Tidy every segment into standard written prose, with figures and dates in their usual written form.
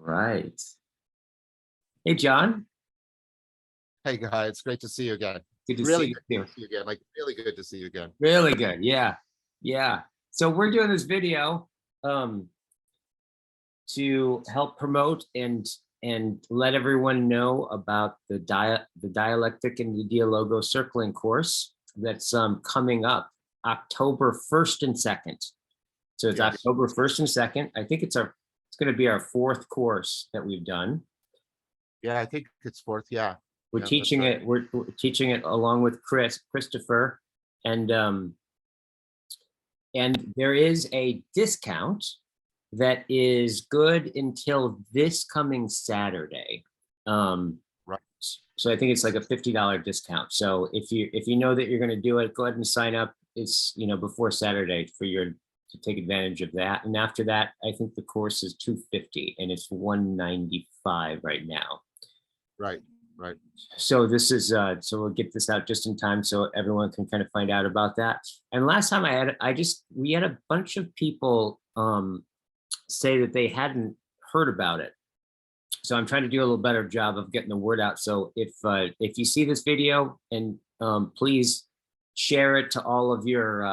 right. Hey, John. Hey guys, it's great to see you again. Good to Really see good you. to see you again. Like really good to see you again. Really good. Yeah. Yeah. So we're doing this video to help promote and let everyone know about the dialectic and the dialogo circling course that's coming up October 1st and 2nd. So it's October 1st and 2nd. I think it's going to be our 4th course that we've done. Yeah, I think it's 4th. Yeah. We're teaching it. We're teaching it along with Christopher, and there is a discount that is good until this coming Saturday. Right. So I think it's like a $50 discount. So if you know that you're going to do it, go ahead and sign up. It's before Saturday to take advantage of that. And after that, I think the course is $250 and it's $195 right now. Right. Right. So this is so we'll get this out just in time so everyone can kind of find out about that. And last time we had a bunch of people say that they hadn't heard about it. So I'm trying to do a little better job of getting the word out. So if you see this video, and please share it to all of your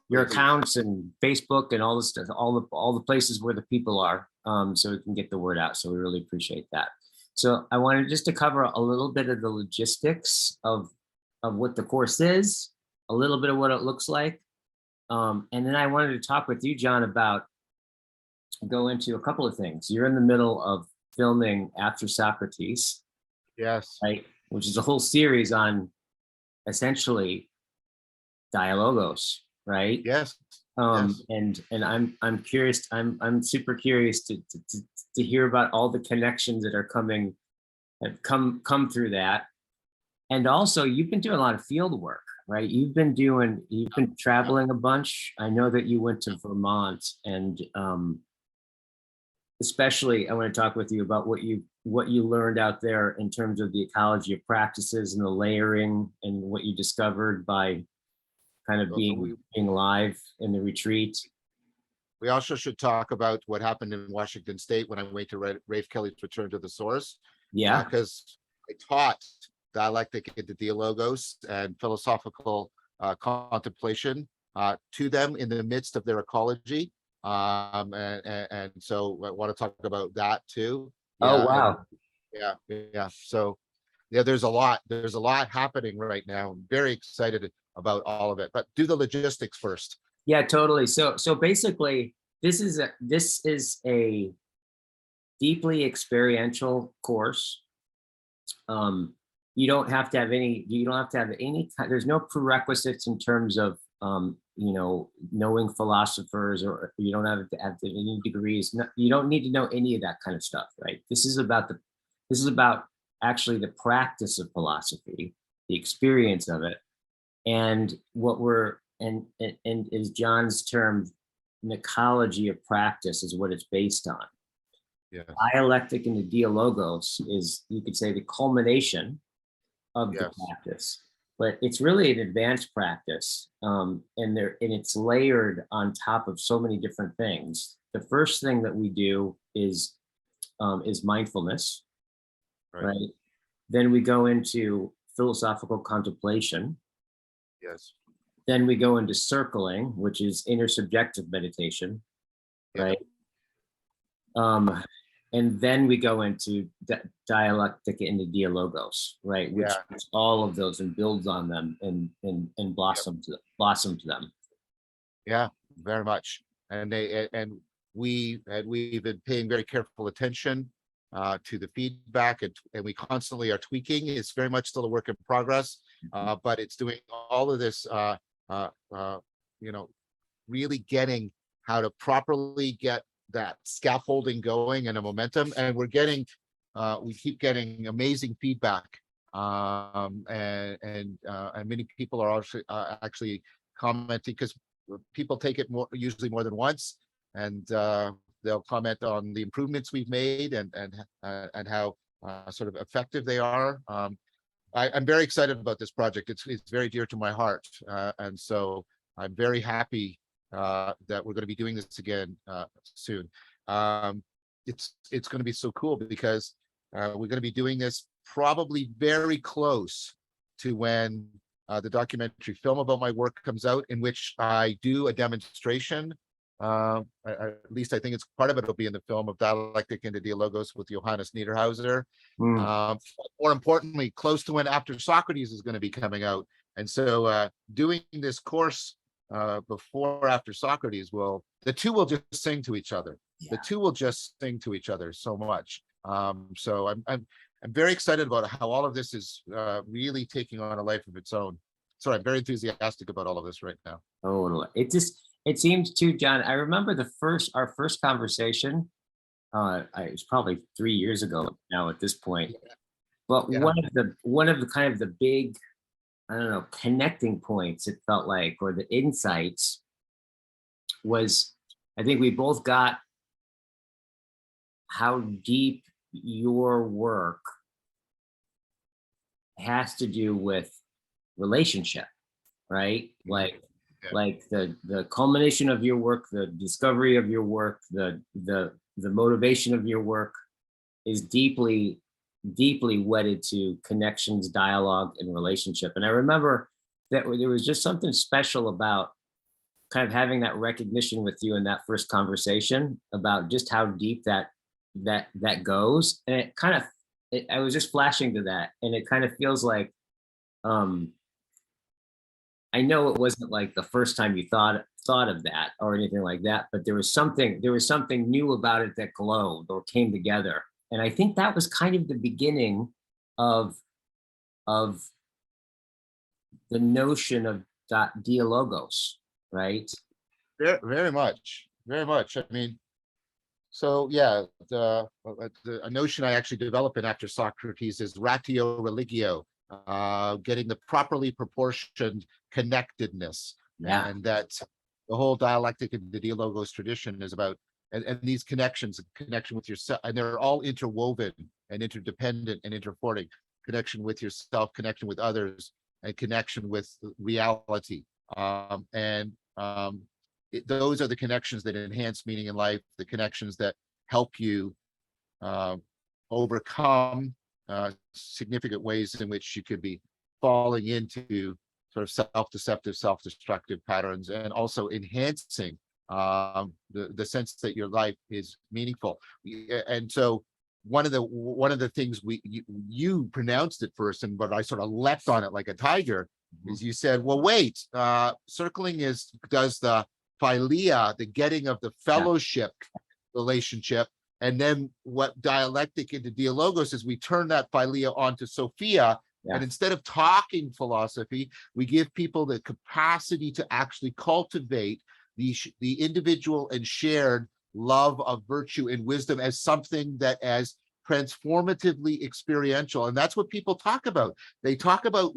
your accounts and Facebook and all this stuff, all the places where the people are, so we can get the word out. So we really appreciate that. So I wanted just to cover a little bit of the logistics of what the course is, a little bit of what it looks like. And then I wanted to talk with you, John, about go into a couple of things. You're in the middle of filming After Socrates. Yes. Right, which is a whole series on essentially dialogos, right? Yes. Yes. And I'm curious. I'm super curious to hear about all the connections that are have come through that. And also, you've been doing a lot of field work, right? You've been traveling a bunch. I know that you went to Vermont, and especially I want to talk with you about what you learned out there in terms of the ecology of practices and the layering, and what you discovered by kind of being live in the retreat. We also should talk about what happened in Washington State when I went to Rafe Kelly's Return to the Source. Yeah. Because I taught dialectic into dialogos and philosophical contemplation to them in the midst of their ecology. And so I want to talk about that too. Oh, wow. Yeah. So yeah, there's a lot happening right now. I'm very excited about all of it, but do the logistics first. Yeah, totally. So basically this is a deeply experiential course. You don't have to have any there's no prerequisites in terms of knowing philosophers, or you don't have to have any degrees. You don't need to know any of that kind of stuff, right? This is about actually the practice of philosophy, the experience of it, and what and is John's term, an ecology of practice is what it's based on. Yes. Dialectic and the dialogos is, you could say, the culmination of the practice, but it's really an advanced practice, and it's layered on top of so many different things. The first thing that we do is mindfulness, right? Then we go into philosophical contemplation. Yes. Then we go into circling, which is intersubjective meditation, right? And then we go into dialectic and the dialogos, right? Which is all of those and builds on them and blossom to them. Yeah, very much. And we've been paying very careful attention to the feedback, and we constantly are tweaking. It's very much still a work in progress, but it's doing all of this, really getting how to properly get that scaffolding going and a momentum. And we keep getting amazing feedback, and many people are also actually commenting, because people take it usually more than once, and they'll comment on the improvements we've made and how sort of effective they are. I'm very excited about this project. It's very dear to my heart, and so I'm very happy that we're going to be doing this again soon. it's going to be so cool because we're going to be doing this probably very close to when the documentary film about my work comes out, in which I do a demonstration. At least I think it's part of it will be in the film of Dialectic into Dialogos with Johannes Niederhauser. More importantly, close to when After Socrates is going to be coming out. And so doing this course before After Socrates the two will just sing to each other. Yeah. The two will just sing to each other so much. So I'm very excited about how all of this is really taking on a life of its own. So I'm very enthusiastic about all of this right now. Totally. It seems too, John. I remember our first conversation. It was probably 3 years ago now at this point. But Yeah. one of the kind of the big, I don't know, connecting points, it felt like, or the insights was, I think we both got how deep your work has to do with relationship, right? Like the culmination of your work, the discovery of your work, the motivation of your work is deeply wedded to connections, dialogue, and relationship. And I remember that there was just something special about kind of having that recognition with you in that first conversation about just how deep that goes. And it kind of, I was just flashing to that, and it kind of feels like, I know it wasn't like the first time you thought of that or anything like that, but there was something new about it that glowed or came together. And I think that was kind of the beginning of the notion of dialogos, right? Very much. I mean, so yeah, a notion I actually developed in After Socrates is ratio religio, getting the properly proportioned connectedness. Yeah. And that the whole dialectic and the dialogos tradition is about, and these connections, connection with yourself, and they're all interwoven and interdependent and interporting. Connection with yourself, connection with others, and connection with reality. Those are the connections that enhance meaning in life, the connections that help you overcome significant ways in which you could be falling into sort of self-deceptive, self-destructive patterns, and also enhancing the sense that your life is meaningful. And so one of the things you pronounced it first, and but I sort of leapt on it like a tiger, is you said, well, wait, circling does the philia, the getting of the fellowship relationship, and then what dialectic into dialogos is we turn that philia onto Sophia. And instead of talking philosophy, we give people the capacity to actually cultivate the individual and shared love of virtue and wisdom as something that as transformatively experiential. And that's what people talk about. They talk about,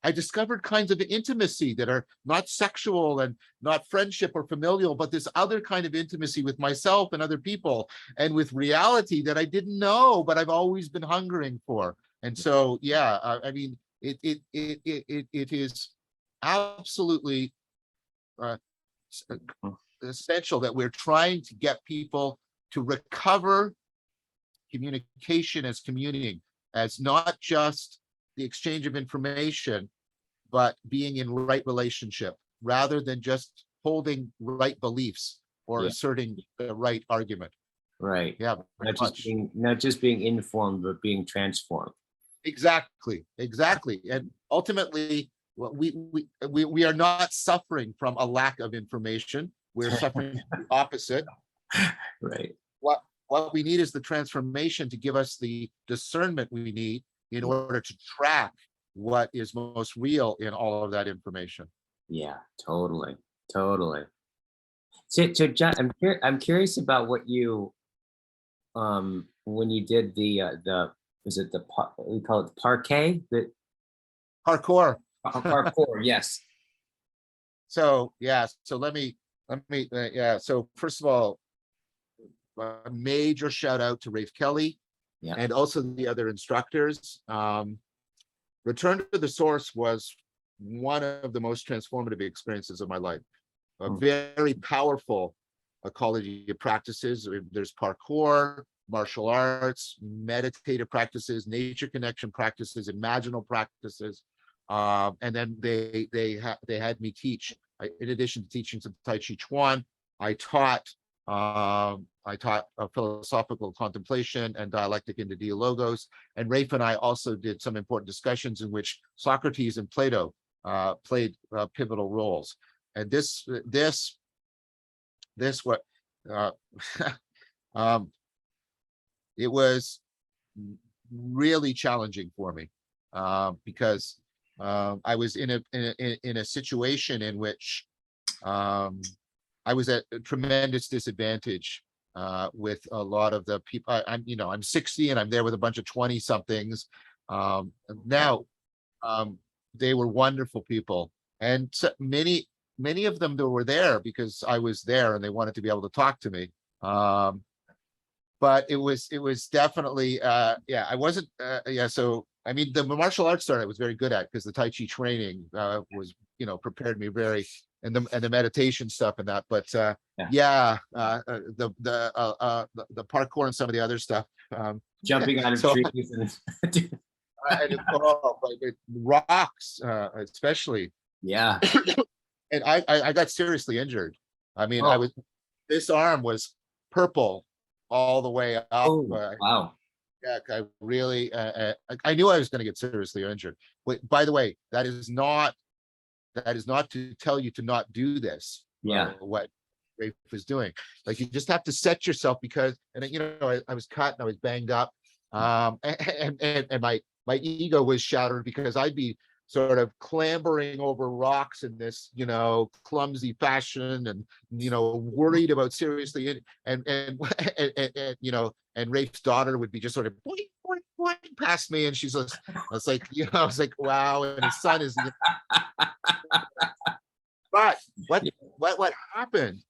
I discovered kinds of intimacy that are not sexual and not friendship or familial, but this other kind of intimacy with myself and other people and with reality that I didn't know, but I've always been hungering for. And so, yeah, I mean, it is absolutely essential that we're trying to get people to recover communication as communing, as not just the exchange of information, but being in right relationship, rather than just holding right beliefs or asserting the right argument. Right. Yeah. Not just being informed, but being transformed. Exactly. And ultimately, we are not suffering from a lack of information. We're suffering from the opposite. Right. What we need is the transformation to give us the discernment we need in order to track what is most real in all of that information. Yeah, totally. So John, I'm curious about what you, when you did is it we call it parquet? Parkour. Parkour, yes. So let me so first of all, a major shout out to Rafe Kelly and also the other instructors. Return to the Source was one of the most transformative experiences of my life. A very powerful ecology of practices. There's parkour, martial arts, meditative practices, nature connection practices, imaginal practices. And then they had me teach. In addition to teaching some Tai Chi Chuan, I taught philosophical contemplation and dialectic into Dialogos. And Rafe and I also did some important discussions in which Socrates and Plato played pivotal roles. And this what it was really challenging for me because I was in a situation in which I was at a tremendous disadvantage with a lot of the people. I'm 60 and I'm there with a bunch of 20 somethings. Now they were wonderful people, and so many of them that were there because I was there and they wanted to be able to talk to me. But it was definitely I wasn't so I mean the martial arts art I was very good at because the Tai Chi training was prepared me very, and the meditation stuff and that, but the parkour and some of the other stuff, jumping out of so trees and rocks especially, yeah. and I got seriously injured. I mean, this arm was purple all the way up. Oh, wow. Yeah, I really I knew I was going to get seriously injured. By the way, that is not to tell you to not do this. Yeah. What Rafe is doing, like, you just have to set yourself, because, and I was cut and I was banged up, and my ego was shattered because I'd be sort of clambering over rocks in this clumsy fashion, and worried about seriously, and Rafe's daughter would be just sort of boing, boing, boing past me, and she's just, I was like wow, and his son is but what happened,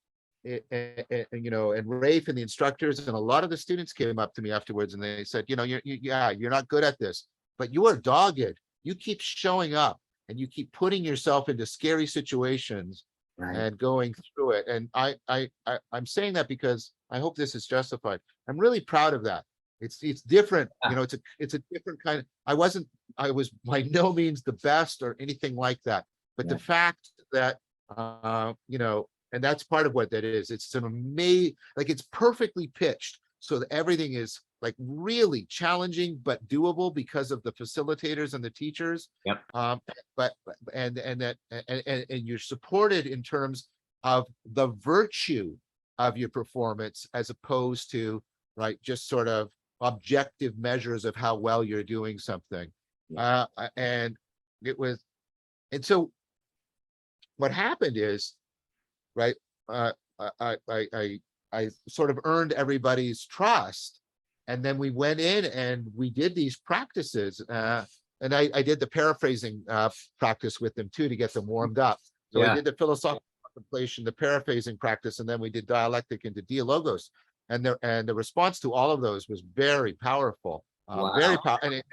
and Rafe and the instructors and a lot of the students came up to me afterwards and they said, you're not good at this, but you are dogged. You keep showing up and you keep putting yourself into scary situations, right, and going through it. And I'm saying that because I hope this is justified. I'm really proud of that. It's different. It's a different kind of, I was by no means the best or anything like that. But the fact that, and that's part of what that is. It's an amazing, like, it's perfectly pitched so that everything is like really challenging but doable because of the facilitators and the teachers. Yep. And you're supported in terms of the virtue of your performance, as opposed to just sort of objective measures of how well you're doing something. Yeah. And so what happened is, I sort of earned everybody's trust. And then we went in and we did these practices. And I did the paraphrasing practice with them too, to get them warmed up. So I did the philosophical contemplation, the paraphrasing practice, and then we did dialectic into Dialogos. And the response to all of those was very powerful, very powerful. And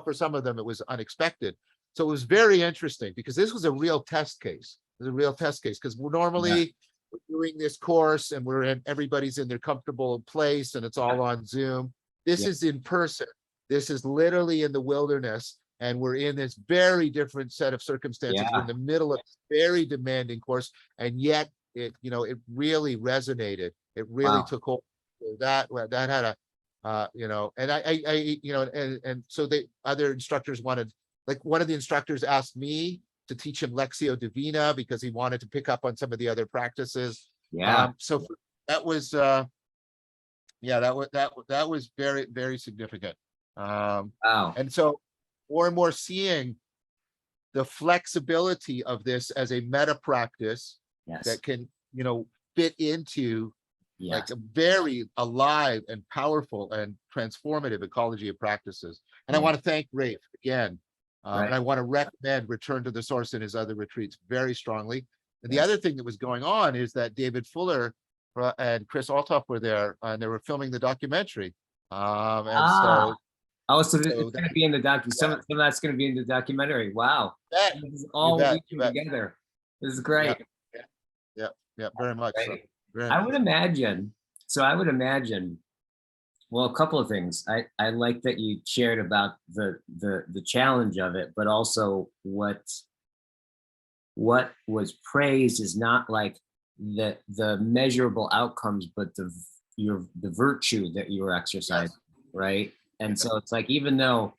for some of them, it was unexpected. So it was very interesting because this was a real test case. It was a real test case because we're normally doing this course and everybody's in their comfortable place and it's all on Zoom. This is in person. This is literally in the wilderness, and we're in this very different set of circumstances. We're in the middle of a very demanding course, and yet it really resonated. It really took hold. That had a and so the other instructors wanted, like, one of the instructors asked me to teach him Lectio Divina because he wanted to pick up on some of the other practices. So that was that was very, very significant. And so more and more seeing the flexibility of this as a meta practice that can fit into like a very alive and powerful and transformative ecology of practices. And I want to thank Rafe again. And I want to recommend Return to the Source in his other retreats very strongly. And the other thing that was going on is that David Fuller and Chris Altoff were there, and they were filming the documentary. So it's going to be in the documentary. Some of that's going to be in the documentary. Wow. This is all weaving together. This is great. Yeah, very much so. I would imagine. So I would imagine. Well, a couple of things. I like that you shared about the challenge of it, but also what was praised is not like the measurable outcomes, but the virtue that you were exercising, right? And so it's like, even though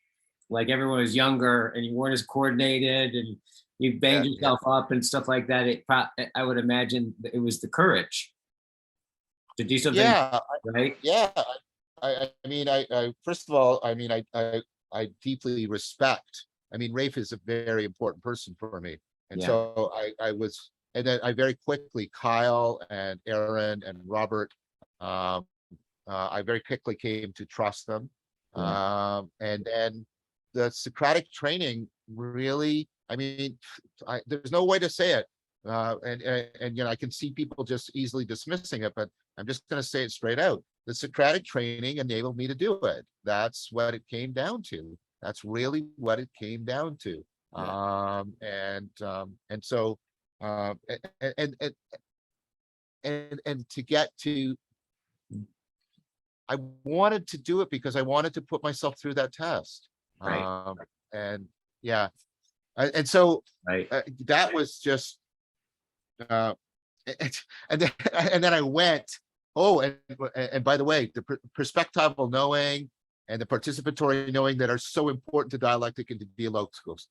like everyone was younger and you weren't as coordinated and you banged yourself up and stuff like that, I would imagine that it was the courage to do something, right? Yeah. I mean, I first of all, I mean, I deeply respect. I mean, Rafe is a very important person for me, and so I was, and then I very quickly, Kyle and Aaron and Robert, I very quickly came to trust them, and then the Socratic training really, I mean, there's no way to say it, and you know, I can see people just easily dismissing it, but I'm just going to say it straight out. The Socratic training enabled me to do it. That's what it came down to. That's really what it came down to. And so and to get to, I wanted to do it because I wanted to put myself through that test. Right. And yeah, and so Right. that was just and then I went. Oh, and by the way, the perspectival knowing and the participatory knowing that are so important to dialectic and to dialogos,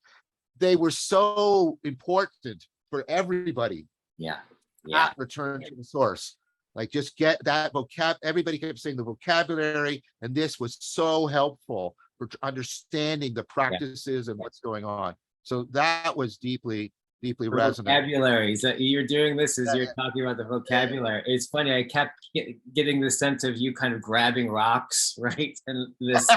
they were so important for everybody. Yeah. At return to the source. Like, just get that everybody kept saying the vocabulary, and this was so helpful for understanding the practices and what's going on. So that was deeply resonant. Vocabulary. Is that you're doing this as you're talking about the vocabulary? It's funny. I kept getting the sense of you kind of grabbing rocks, right? And this,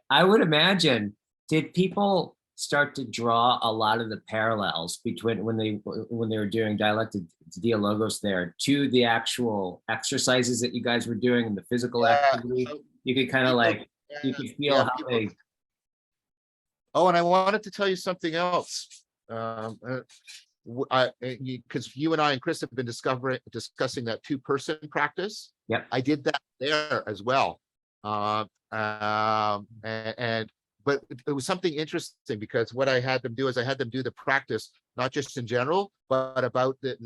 I would imagine, did people start to draw a lot of the parallels between when they were doing dialectic dialogos there to the actual exercises that you guys were doing and the physical activity? So you could kind of like, you could feel how they. Oh, and I wanted to tell you something else. Because you and I and Chris have been discussing that two-person practice. Yep. I did that there as well. But it was something interesting, because what I had them do is I had them do the practice, not just in general, but about this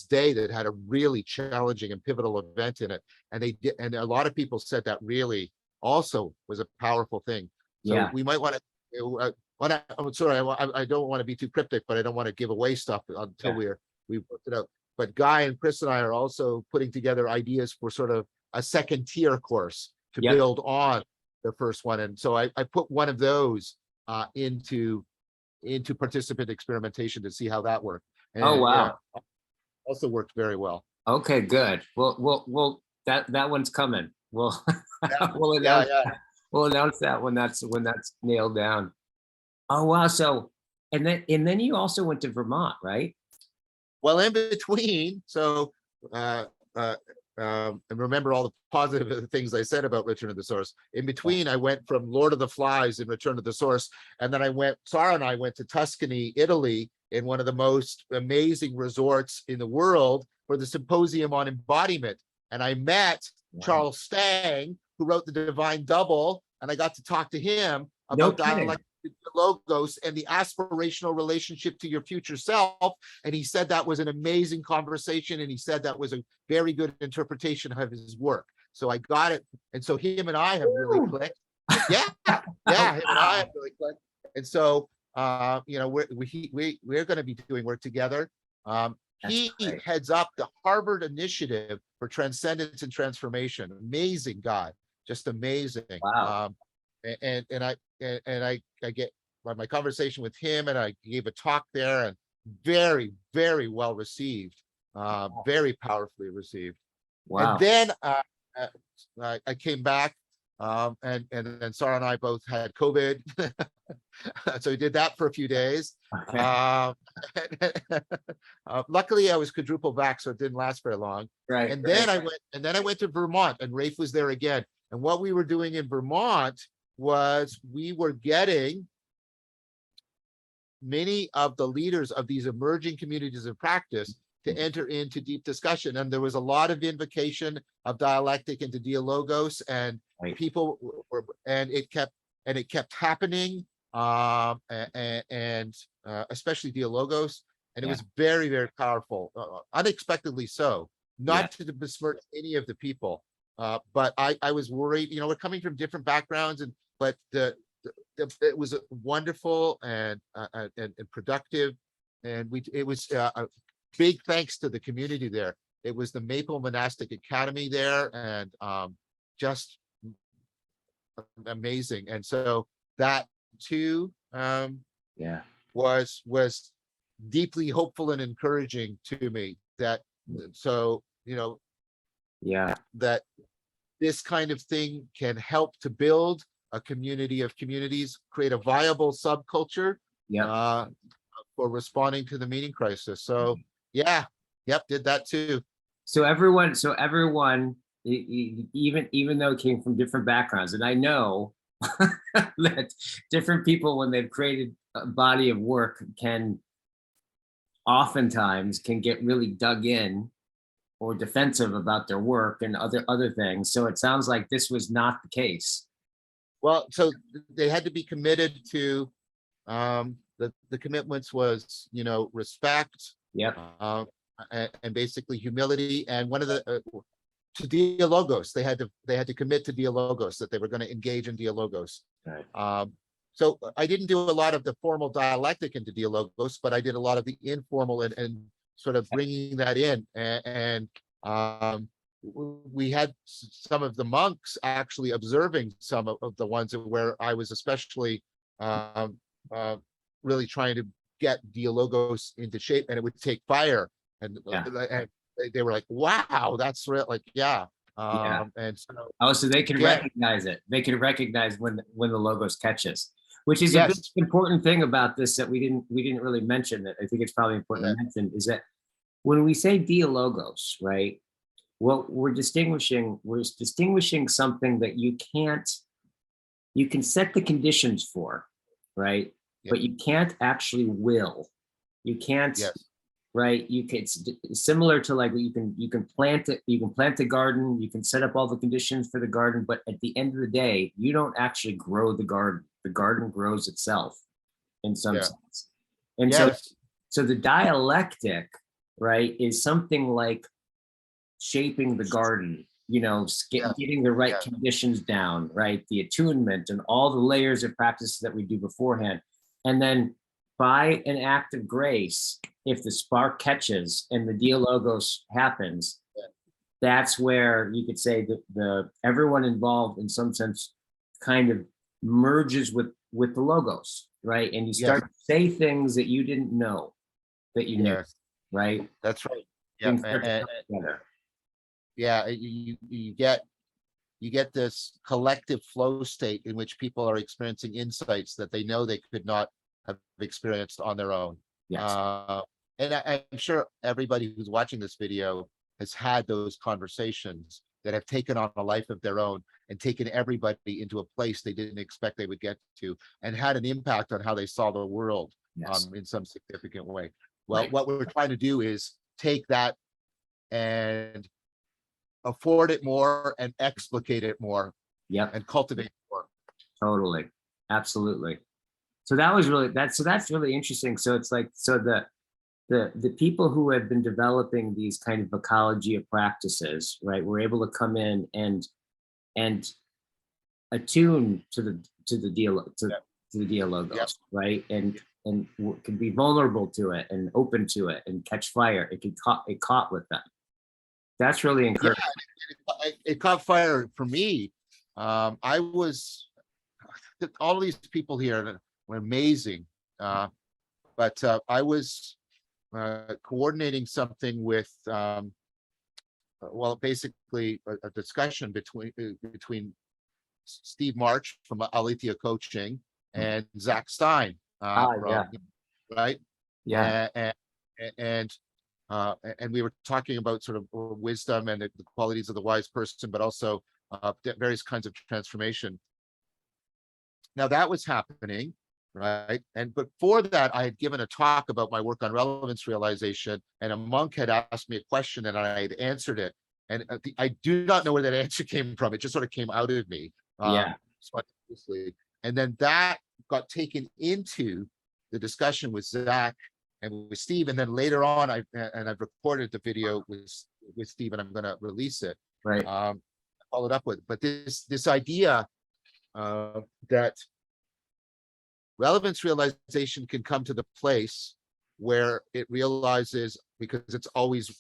day that had a really challenging and pivotal event in it. And they did, and a lot of people said that really also was a powerful thing. So we might want to, I'm sorry, I don't want to be too cryptic, but I don't want to give away stuff until we've worked it out. But Guy and Chris and I are also putting together ideas for sort of a second tier course to build on the first one. And so I put one of those into participant experimentation to see how that worked. And, also worked very well. Okay, good. Well, that one's coming. We'll we'll announce that when that's nailed down. Oh wow! So and then you also went to Vermont, right? Well, in between, so and remember all the positive things I said about Return to the Source. In between, I went from Lord of the Flies in Return to the Source, and then Sarah and I went to Tuscany, Italy, in one of the most amazing resorts in the world for the Symposium on Embodiment. And I met Charles Stang, who wrote the Divine Double, and I got to talk to him about dialectic logos and the aspirational relationship to your future self. And he said that was an amazing conversation, and he said that was a very good interpretation of his work. So I got it, and so him and I have really clicked. Him and I have really clicked. And so you know, we're going to be doing work together. He heads up the Harvard Initiative for Transcendence and Transformation. Amazing guy, just amazing. Wow. And I get my conversation with him, and I gave a talk there, and very, very well received, very powerfully received. Wow. And then I came back, and then Sarah and I both had COVID. So we did that for a few days. Okay. Luckily I was quadruple vax, so it didn't last very long. Right. And then I went to Vermont, and Rafe was there again. And what we were doing in Vermont was we were getting many of the leaders of these emerging communities of practice to enter into deep discussion. And there was a lot of invocation of dialectic into dialogos, and Right. people were, and it kept happening, and especially dialogos. And it was very, very powerful, unexpectedly so, not to besmirch any of the people. But I was worried, we're coming from different backgrounds, but it was wonderful and productive. And it was a big thanks to the community there. It was the Maple Monastic Academy there, and just amazing. And so that too was deeply hopeful and encouraging to me, that that this kind of thing can help to build a community of communities, create a viable subculture for responding to the meaning crisis. So did that too. So everyone, even though it came from different backgrounds, and I know that different people, when they've created a body of work, can oftentimes get really dug in or defensive about their work and other things. So it sounds like this was not the case. Well, so they had to be committed to the commitments was, respect, and basically humility. And one of the to dialogos, they had to commit to dialogos, that they were going to engage in dialogos. Right. So I didn't do a lot of the formal dialectic into dialogos, but I did a lot of the informal and sort of bringing that in. And we had some of the monks actually observing some of the ones where I was especially really trying to get dialogos into shape, and it would take fire. And they were like, wow, that's real. Like, and so they can recognize it. They can recognize when the logos catches, which is a big important thing about this that we didn't really mention. That I think it's probably important to mention is that when we say dialogos, right, what we're distinguishing something that you can set the conditions for, right, but you can't actually will. You can't. Right, it's similar to like you can plant it, you can plant a garden, you can set up all the conditions for the garden, but at the end of the day, you don't actually grow the garden. The garden grows itself in some sense. And so the dialectic, right, is something like shaping the garden, getting the right conditions down, right, the attunement and all the layers of practices that we do beforehand. And then by an act of grace, if the spark catches and the dialogos happens, that's where you could say that the everyone involved in some sense kind of merges with the logos, right? And you start to say things that you didn't know that you knew, right? That's right. You get this collective flow state in which people are experiencing insights that they know they could not have experienced on their own. And I'm sure everybody who's watching this video has had those conversations that have taken on a life of their own and taken everybody into a place they didn't expect they would get to, and had an impact on how they saw the world in some significant way. Well, what we're trying to do is take that and afford it more and explicate it more and cultivate it more. Totally. Absolutely. So that was really that's really interesting. So it's like, so the people who have been developing these kind of ecology of practices, right, were able to come in and attune to the dialogos, right, and can be vulnerable to it and open to it and catch fire. It caught with them. That's really encouraging. It caught fire for me. All of these people here were amazing, but I was coordinating something with basically a discussion between Steve March from Alethea Coaching and Zach Stein, right? And we were talking about sort of wisdom and the qualities of the wise person, but also various kinds of transformation. Now that was happening, right? And before that, I had given a talk about my work on relevance realization, and a monk had asked me a question, and I had answered it. And I do not know where that answer came from. It just sort of came out of me, Yeah. spontaneously. And then that got taken into the discussion with Zach and with Steve. And then later on, I've recorded the video with Steve, and I'm going to release it. Right. Followed up with, but this idea that relevance realization can come to the place where it realizes, because it's always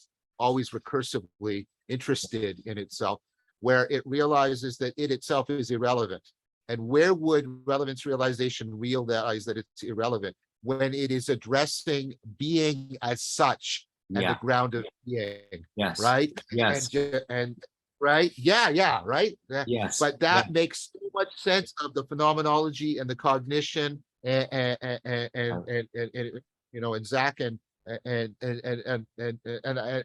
recursively interested in itself, where it realizes that it itself is irrelevant. And where would relevance realization realize that it's irrelevant? When it is addressing being as such and the ground of being. Yes. Right. Yes. And right. Yeah. Right. Yes. But that makes so much sense of the phenomenology and the cognition and you know, and Zach and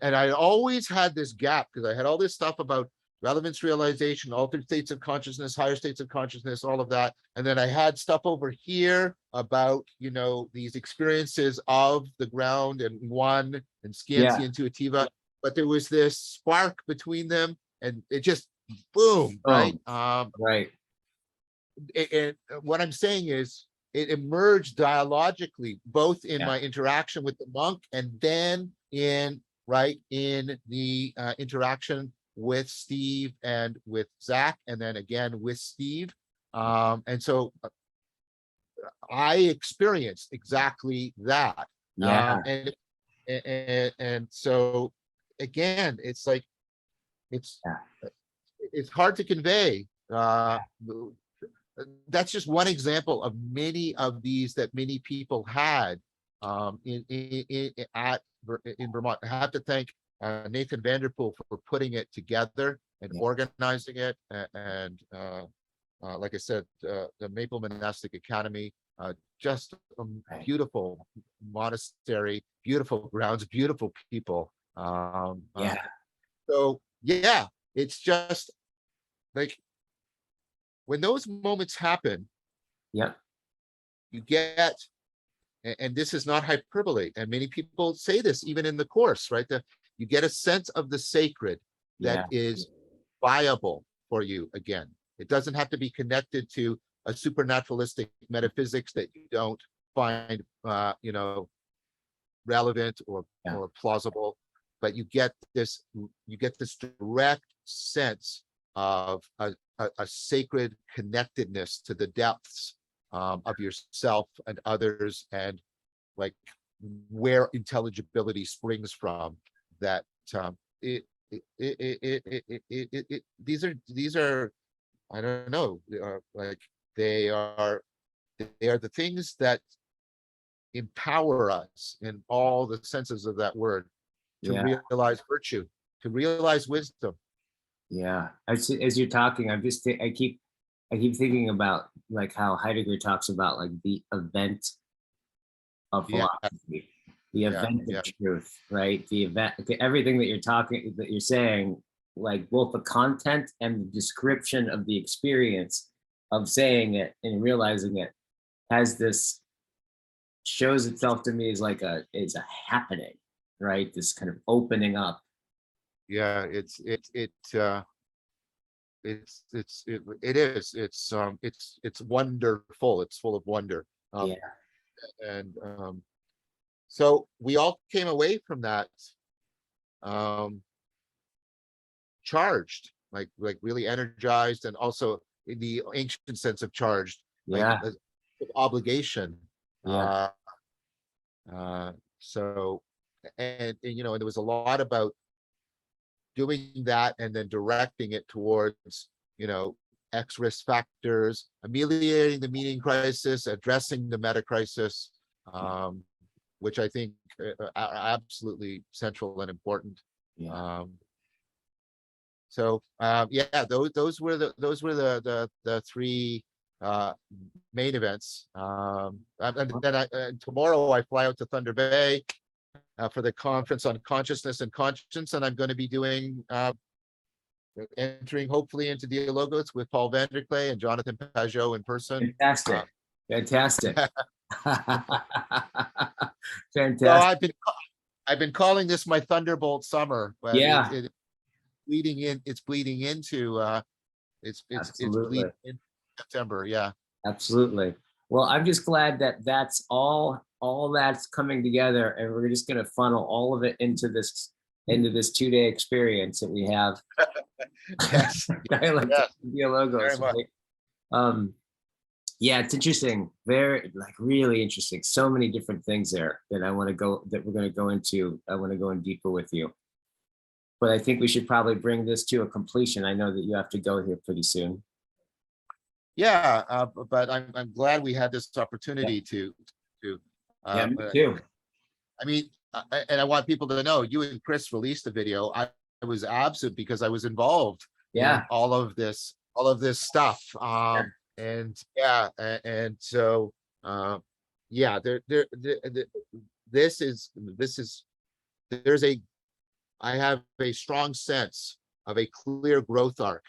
I always had this gap, because I had all this stuff about relevance realization, altered states of consciousness, higher states of consciousness, all of that. And then I had stuff over here about, you know, these experiences of the ground and one and scientia intuitiva. But there was this spark between them, and it just boom, right? Right. And what I'm saying is, it emerged dialogically, both in my interaction with the monk, and then in the interaction with Steve and with Zach, and then again with Steve. And so I experienced exactly that. And so again, it's like, it's hard to convey. That's just one example of many of these that many people had in Vermont. I have to thank Nathan Vanderpool for putting it together and organizing it. And like I said, the Maple Monastic Academy, just a beautiful monastery, beautiful grounds, beautiful people. So yeah, it's just like, when those moments happen, you get, and this is not hyperbole, and many people say this even in the course, right? You get a sense of the sacred that is viable for you again. It doesn't have to be connected to a supernaturalistic metaphysics that you don't find, you know, relevant or plausible, but you get this direct sense of a sacred connectedness to the depths of yourself and others, and like where intelligibility springs from. That these are I don't know, like they are the things that empower us in all the senses of that word to realize virtue, to realize wisdom. As you're talking, I keep thinking about like how Heidegger talks about like the event of philosophy, the event of truth, right? The event, everything that you're saying, like both the content and the description of the experience of saying it and realizing it shows itself to me as like it's a happening, right? This kind of opening up. It's wonderful. It's full of wonder. And so we all came away from that charged, like really energized, and also in the ancient sense of charged, like of obligation. So and you know, and there was a lot about doing that and then directing it towards, you know, X risk factors, ameliorating the meaning crisis, addressing the meta crisis, which I think are absolutely central and important. So those were the three main events. And then tomorrow I fly out to Thunder Bay for the conference on consciousness and conscience, and I'm going to be doing entering hopefully into Dialogos with Paul Vanderklay and Jonathan Pajot in person. Fantastic. Fantastic. So Fantastic. I've been calling this my Thunderbolt summer, but Yeah, it's bleeding into it's absolutely. bleeding in September. Yeah. Absolutely. Well, I'm just glad that that's all that's coming together, and we're just going to funnel all of it into this 2-day experience that we have. Yes. Dialect Yes. Dialogos, Very much. right? Yeah, it's interesting. Very, like, really interesting. So many different things there that we're going to go into. I want to go in deeper with you. But I think we should probably bring this to a completion. I know that you have to go here pretty soon. Yeah, but I'm glad we had this opportunity to Yeah, me uh, too. I mean, and I want people to know, you and Chris released a video. I was absent because I was involved Yeah. in all of this stuff. And yeah, and so yeah, this is I have a strong sense of a clear growth arc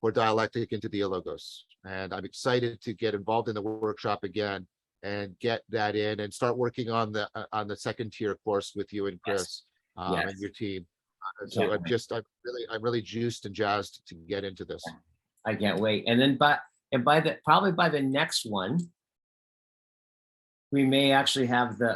for dialectic into dialogos. And I'm excited to get involved in the workshop again and get that in and start working on the second tier course with you and Chris and your team. So I'm really juiced and jazzed to get into this. I can't wait. And then probably by the next one, we may actually have the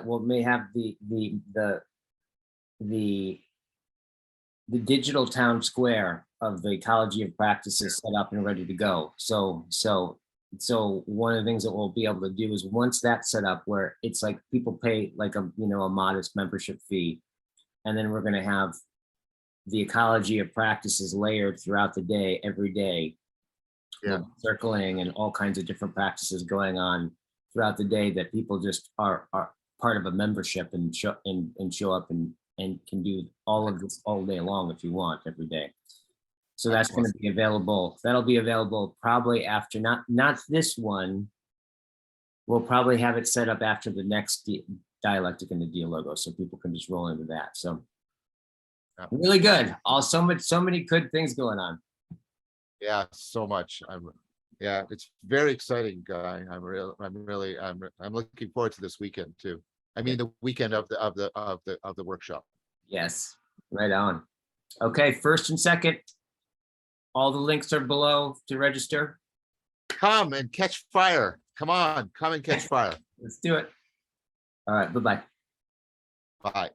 digital town square of the Ecology of Practices set up and ready to go. So one of the things that we'll be able to do is, once that's set up, where it's like people pay like a modest membership fee, and then we're going to have the Ecology of Practices layered throughout the day, every day. Yeah. Circling and all kinds of different practices going on throughout the day that people just are part of a membership and show up and can do all of this all day long if you want, every day. So that's going to be available. That'll be available probably after, not this one. We'll probably have it set up after the next dialectic in the Dialogos, so people can just roll into that. So really good. So many good things going on. Yeah, so much. Yeah, it's very exciting, Guy. I'm looking forward to this weekend too. I mean, the weekend of the workshop. Yes, right on. Okay, first and second, all the links are below to register. Come and catch fire. Come on, come and catch fire. Let's do it. All right, bye-bye. Bye.